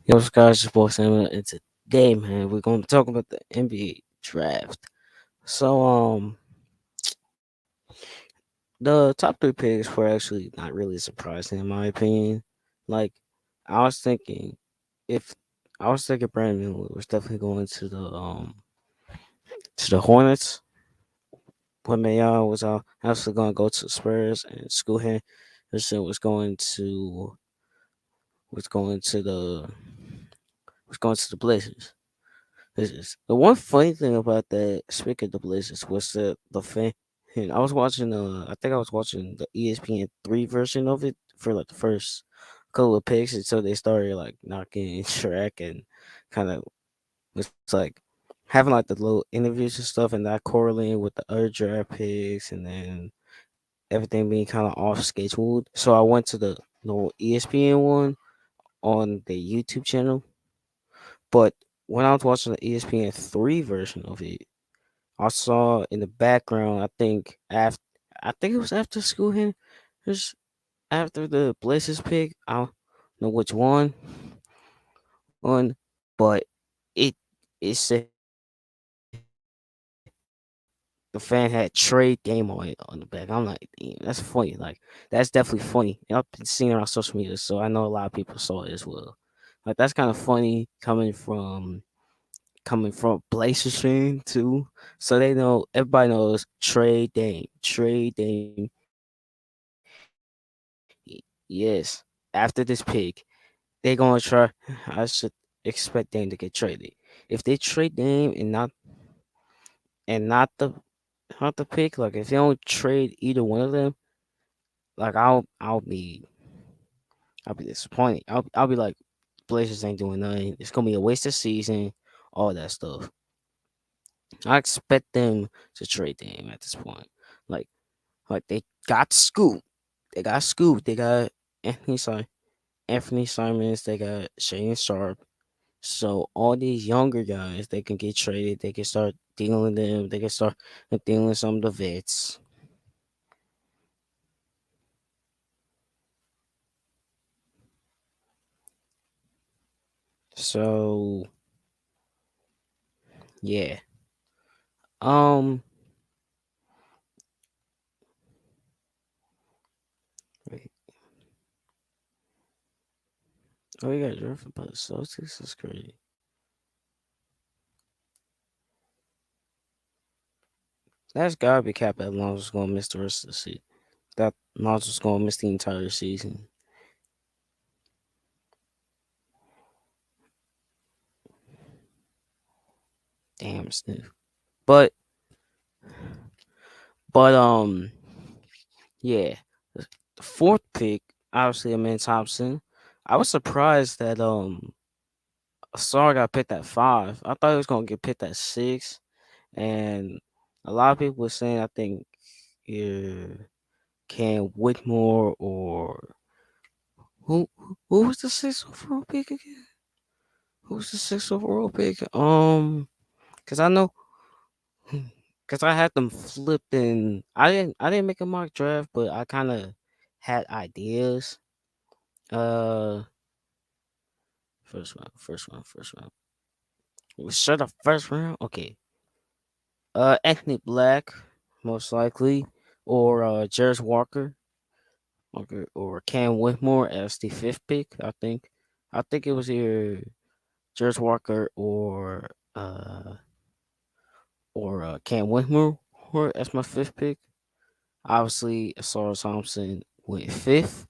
Yo, what's guys, it's boy Samuel, and today, man, we're gonna be talking about the NBA draft. So, the top three picks were actually not really surprising in my opinion. Like, I was thinking, if I was thinking Brandon Miller was definitely going to the Hornets. When Mayon was actually going to go to Spurs, and Schoolhan was was going to the was going to the Blazers. This is the one funny thing about that. Speaking of the Blazers, was the fan. And I was watching. I think I was watching the ESPN 3 version of it for like the first couple of picks until they started like knocking track and kind of was like having like the little interviews and stuff, and that correlating with the other draft picks, and then everything being kind of off scheduled. So I went to the little ESPN one on the YouTube channel, but when I was watching the ESPN 3 version of it, I saw in the background. I think it was after school here. Just after the Blazers pick. I don't know which one, but it it said the fan had trade game on the back. I'm like, damn, that's funny. Like that's definitely funny. And I've been seeing it on social media, so I know a lot of people saw it as well. Like that's kind of funny coming from Blazers fan too. So they know everybody knows trade Dame. Trade Dame. Yes. After this pick, they're gonna try. I should expect Dame to get traded. If they trade Dame and not the pick, like if they don't trade either one of them, like I'll be disappointed. I'll be like Blazers ain't doing nothing. It's gonna be a waste of season, all that stuff. I expect them to trade Dame at this point. Like like they got Scoop. They got Scoop. They got Anthony Si- Anthony Simons. They got Shane Sharp. So all these younger guys, they can get traded. They can start dealing them. They can start dealing some of the vets. So yeah. Um. Wait. Oh, you got drafted by the Celtics. That's crazy. That's gotta be cap that Lonzo's gonna miss the rest of the season. That Lonzo's gonna miss the entire season. Damn, Sniff. But but yeah. The fourth pick, obviously, Amin Thompson. I was surprised that Asar got picked at 5. I thought he was gonna get picked at 6, and a lot of people were saying I think yeah, Cam Whitmore or who was the sixth overall pick again? Who was the sixth overall pick? Cause I know, cause I had them flipped in. I didn't make a mock draft, but I kind of had ideas. Uh, first round. We start the first round. Okay. Anthony Black, most likely, or Jarris Walker, or Cam Whitmore as the fifth pick. I think it was either Jarris Walker or Cam Whitmore or as my fifth pick. Obviously, Asar Thompson went fifth,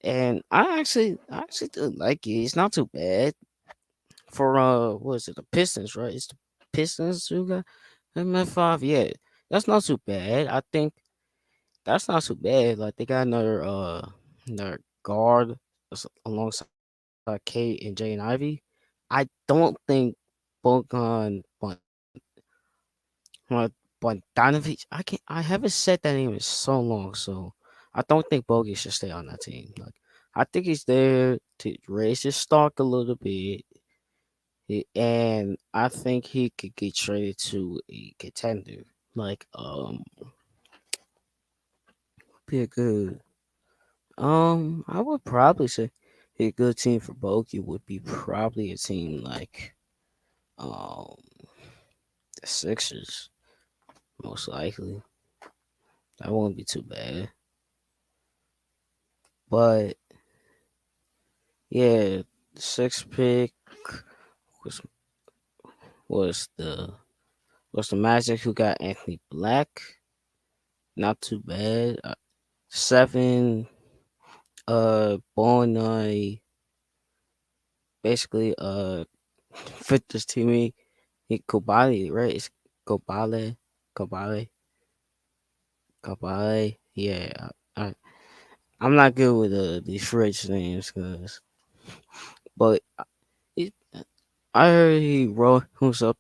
and I actually do like it. It's not too bad for what is it, the Pistons, right? It's the Pistons who got them at 5. Yeah, that's not too bad. I think that's not too bad. Like they got another guard alongside K and Jay and Ivy. I don't think Bogan Bogdanovich. I haven't said that name in so long, so I don't think Bogey should stay on that team. Like I think he's there to raise his stock a little bit, and I think he could get traded to a contender. Like be a good I would probably say a good team for Bogey would be probably a team like um the Sixers, most likely. That won't be too bad. But yeah, the sixth pick was was the was the Magic who got Anthony Black. Not too bad. Seven, born basically fit this teammate. He Kobali, right? It's Kobale, Kobale, Kobale. Yeah, I'm not good with these French names, but it, I heard he wrote himself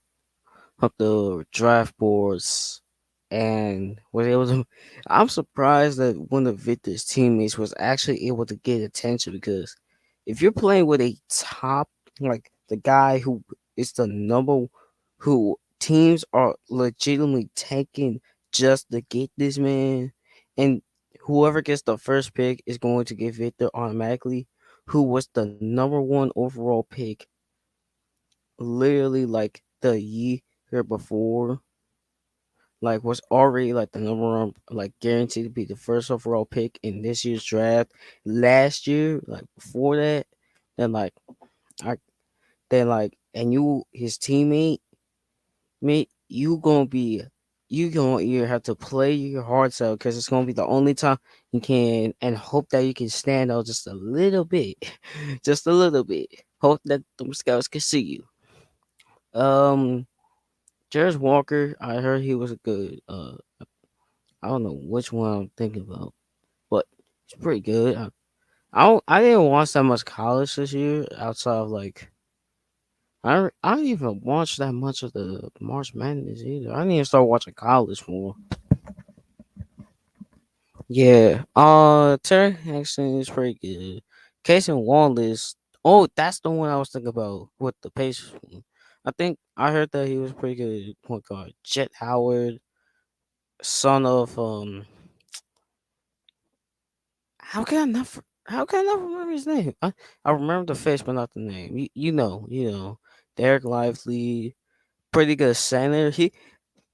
up the draft boards and was able to. I'm surprised that one of Victor's teammates was actually able to get attention because if you're playing with a top, like the guy who is the number, who teams are legitimately tanking just to get this man, and whoever gets the first pick is going to get Victor automatically, who was the number one overall pick literally like the year before, like was already like the number one, like guaranteed to be the first overall pick in this year's draft. Last year, like before that, then like I then like and you his teammate, mate, you gonna either have to play your hearts out because it's gonna be the only time you can, and hope that you can stand out just a little bit, just a little bit. Hope that the scouts can see you. Um, Jarvis Walker, I heard he was a good. I don't know which one I'm thinking about, but he's pretty good. I didn't watch that much college this year outside of like I didn't even watch that much of the March Madness either. I didn't even start watching college more. Yeah, Terry Jackson is pretty good. Casey Wallace, oh, that's the one I was thinking about with the Pacers one. I think I heard that he was pretty good point guard. Jet Howard, son of how can I not remember his name? I remember the face, but not the name. You know, Derek Lively, pretty good center.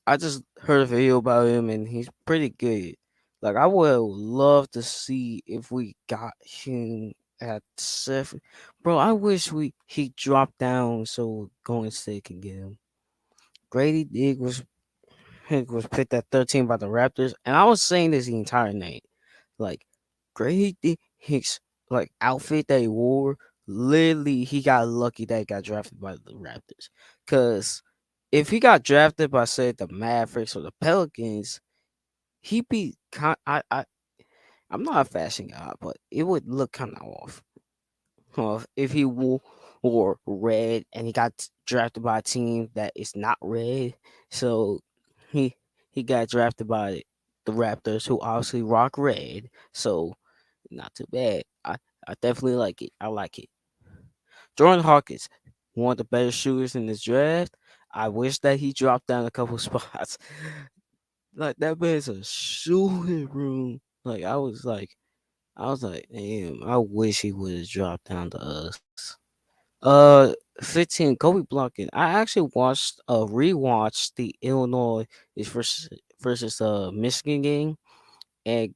I just heard a video about him, and he's pretty good. Like I would love to see if we got him at seven, bro. I wish he dropped down so Golden State can get him. Grady Dick was picked at 13 by the Raptors, and I was saying this the entire night. Like Grady Hicks like outfit that he wore, literally he got lucky that he got drafted by the Raptors. Cause if he got drafted by say the Mavericks or the Pelicans, he'd be I'm not a fashion guy, but it would look kind of off. If he wore red and he got drafted by a team that is not red, so he he got drafted by the Raptors, who obviously rock red. So not too bad. I definitely like it. I like it. Jordan Hawkins, one of the better shooters in this draft. I wish that he dropped down a couple spots. Like that man's a shooting room. I was like, damn, I wish he would have dropped down to us. 15, Kobe blocking. I actually rewatched the Illinois versus Michigan game, and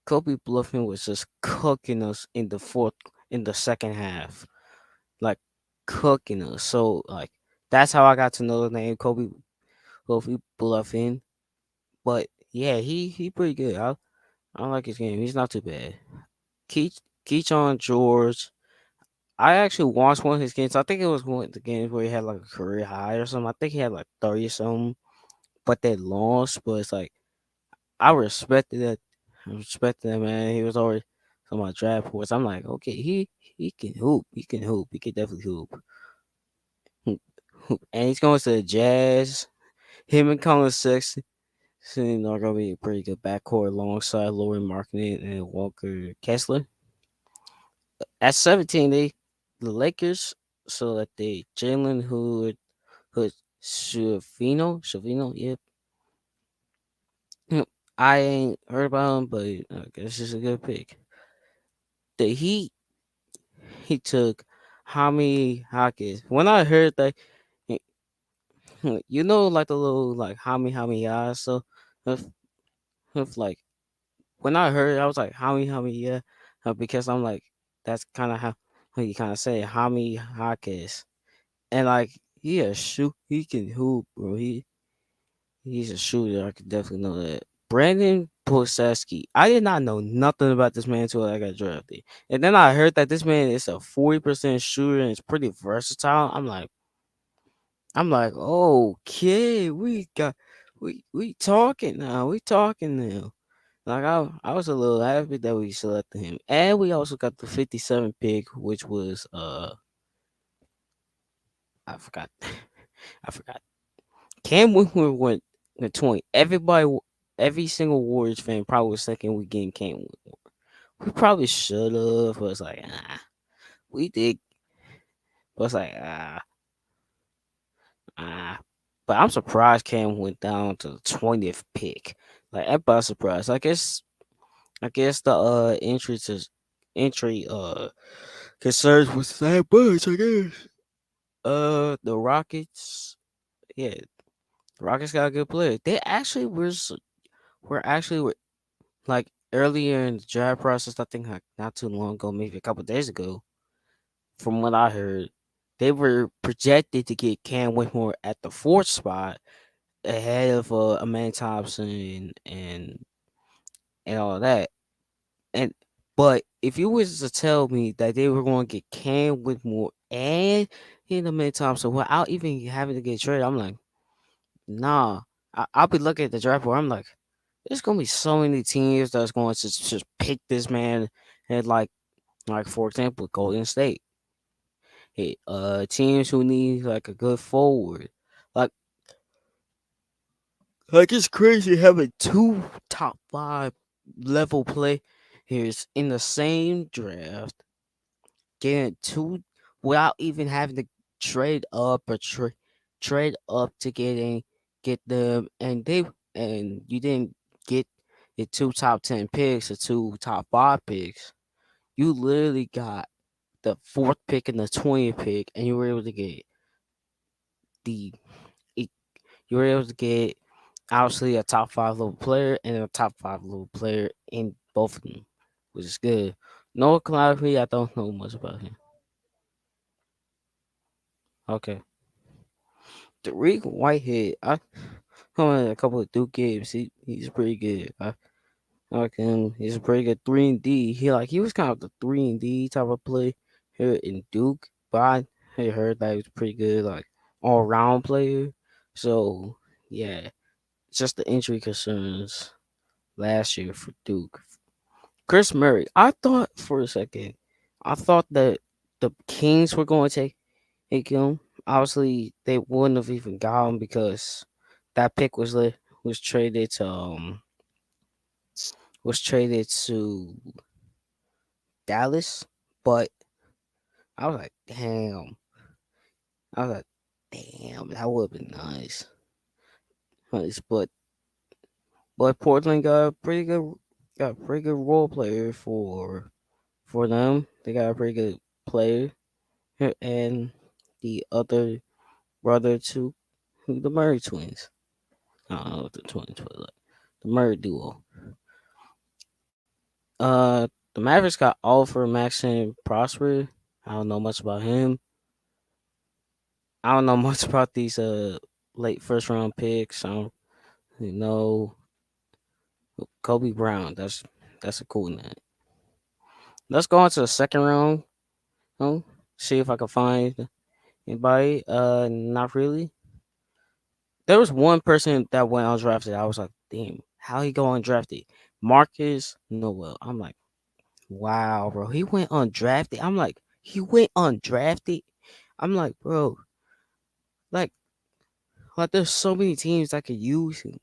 Kobe Bluffing was just cooking us in the second half, like cooking us. So like that's how I got to know the name Kobe Bluffing. But yeah, he pretty good. I like his game. He's not too bad. Keach Keachon George. I actually watched one of his games. I think it was one of the games where he had like a career high or something. I think he had like 30 or something, but they lost. But it's like I respected that. I respected that, man. He was already on my draft boards. I'm like, okay, he can hoop. He can hoop. He can definitely hoop. Hoop, hoop. And he's going to the Jazz. Him and Colin Sexton are going to be a pretty good backcourt alongside Laurie Markkinen and Walker Kessler. At 17, the Lakers selected Jalen Hood Shavino, yep. I ain't heard about him, but I guess it's a good pick. The Heat he took Hami Hakis. When I heard that, eh, like the little like Hami yeah. So if, if like when I heard, it, I was like Hami yeah, because I'm like that's kind of how you kind of say it, Hami Hakis, and like he can hoop, bro. He's a shooter. I could definitely know that. Brandon Poseski. I did not know nothing about this man until I got drafted. And then I heard that this man is a 40% shooter and is pretty versatile. I'm like, okay, we talking now. We talking now. Like I was a little happy that we selected him. And we also got the 57 pick, which was I forgot. I forgot. Cam Whitmore went 20. Every single Warriors fan probably was thinking we getting Cam Whitmore. We probably should have, but it's like, we did. But it's like, ah. But I'm surprised Cam went down to the 20th pick. Like, everybody's surprised. I guess the entry concerns was that much, I guess. The Rockets, yeah, the Rockets got a good player. They actually were like earlier in the draft process, I think like not too long ago, maybe a couple days ago, from what I heard, they were projected to get Cam Whitmore at the fourth spot ahead of Aman Thompson and all that. And but if you was to tell me that they were going to get Cam Whitmore and Aman Thompson without even having to get traded, I'm like, nah. I'll be looking at the draft board. I'm like, there's gonna be so many teams that's going to just pick this man and like for example Golden State. Hey, teams who need like a good forward. Like it's crazy having two top five level players in the same draft, getting two without even having to trade up or trade up to get them, and you didn't get the two top 10 picks or two top five picks. You literally got the fourth pick and the 20th pick, and you were able to get the e- you were able to get obviously a top five level player and a top five level player in both of them, which is good. Noah Cloudsley, I don't know much about him. Okay, Tariq Whitehead, I on a couple of Duke games. He's pretty good. I like him. He's a pretty good 3 and D. He was kind of the 3 and D type of play here in Duke, but I had heard that he was pretty good, like all round player. So yeah, just the injury concerns last year for Duke. Chris Murray, I thought for a second, I thought that the Kings were going to take him. Obviously, they wouldn't have even got him because that pick was traded to Dallas. But I was like, damn. I was like, damn, that would have been nice. Nice, but Portland got a pretty good role player for them. They got a pretty good player, and the other brother to the Murray twins. I don't know what the twins were like. The Murray duo. The Mavericks got Oliver Maxson Prosper. I don't know much about him. I don't know much about these late first round picks. I don't know Kobe Brown. That's a cool name. Let's go on to the second round. Oh, see if I can find anybody. Not really. There was one person that went undrafted. I was like, damn, how he go undrafted? Marcus Noel. I'm like, wow, bro. He went undrafted. I'm like, he went undrafted. I'm like, bro, like, there's so many teams that could use him.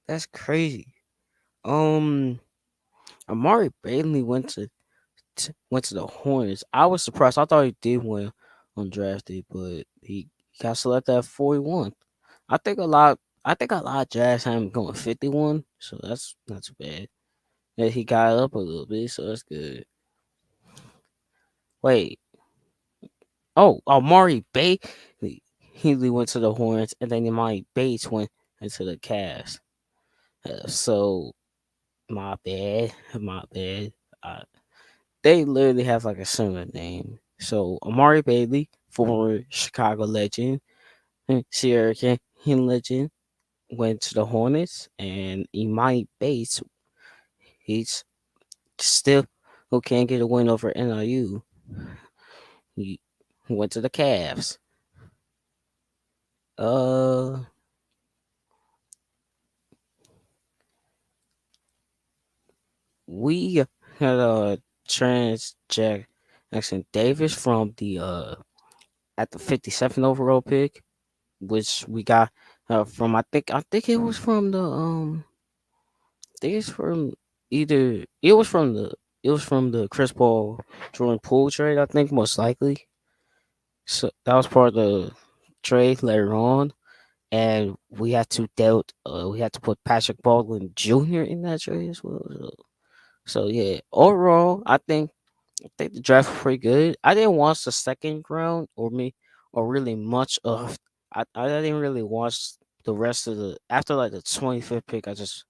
That's crazy. Um, Amari Bailey went to the Hornets. I was surprised. I thought he did win undrafted, but he got selected at 41. I think a lot of Jazz had him going 51, so that's not too bad. And he got up a little bit, so that's good. Wait. Oh, Amari Bates. He went to the Hornets, and then Amari Bates went into the Cavs. So my bad, my bad. Uh, they literally have like a similar name. So Amari Bailey, former Chicago legend, Sierra King legend, went to the Hornets, and Imani Bates, he's still who can't get a win over NIU. He went to the Cavs. Uh, we had a trans Jackson Davis from the at the 57th overall pick, which we got from I think it was from the I think it's from either it was from the Chris Paul Jordan Poole trade, I think most likely. So that was part of the trade later on, and we had to put Patrick Baldwin Jr. in that trade as well. So yeah, overall, I think the draft was pretty good. I didn't watch the second round or really much of. I didn't really watch the rest of the after like the 25th pick. I just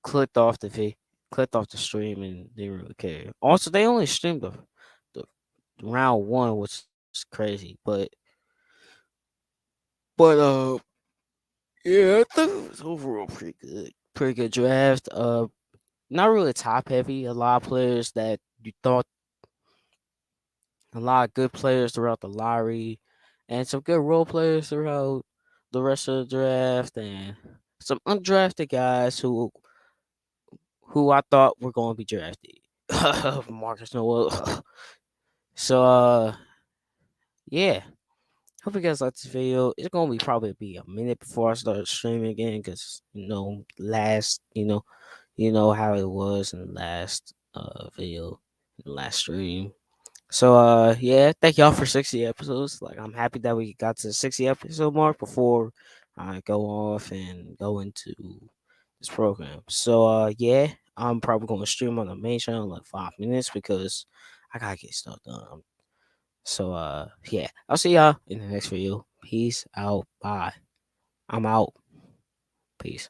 clicked off clicked off the stream and didn't really care. Also, they only streamed the round one, which is crazy. But yeah, I think it was overall pretty good. Pretty good draft. Not really top heavy. A lot of players that you thought a lot of good players throughout the lottery, and some good role players throughout the rest of the draft, and some undrafted guys who I thought were going to be drafted. Marcus Noel. So yeah. Hope you guys like this video. It's gonna be probably be a minute before I start streaming again, because you know how it was in the last video, the last stream. So yeah, thank y'all for 60 episodes. Like I'm happy that we got to the 60 episode mark before I go off and go into this program. So yeah, I'm probably gonna stream on the main channel in like 5 minutes because I gotta get stuff done. So yeah, I'll see y'all in the next video. Peace out. Bye. I'm out. Peace.